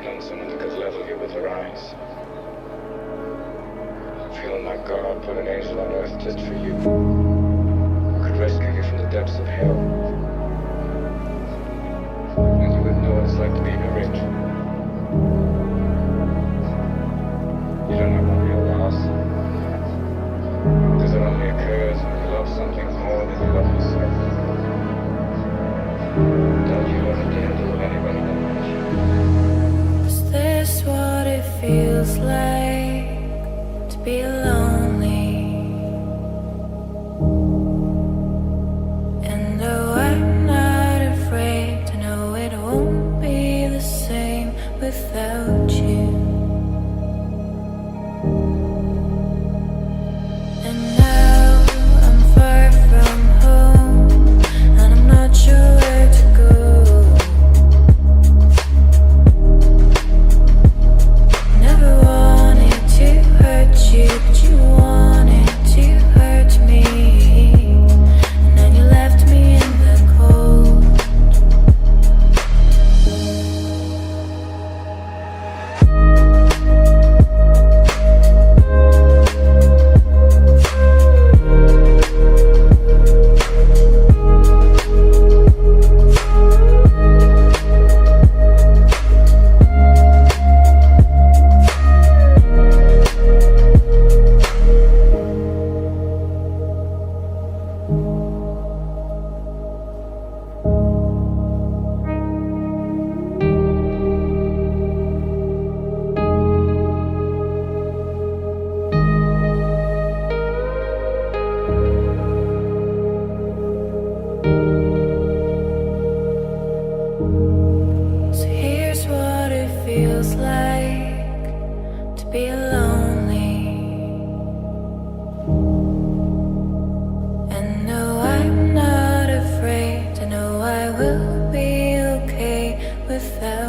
known someone that could level you with her eyes. Feeling like God put an angel on earth just for you. Could rescue you from the depths of hell. And you would know what it's like to be rich. You don't have a real loss. Because it only occurs when you love something more than you love yourself. Don't you ever dare to love anybody that much. Is this what it feels like to be lonely? And though I'm not afraid to know it won't be the same without you. And now I'm far from home, and I'm not sure where to go. Never wanted to hurt you, but you wanted to hurt me. And then you left me in the cold. So here's what it feels like to be lonely. And no, I'm not afraid to know I will be okay without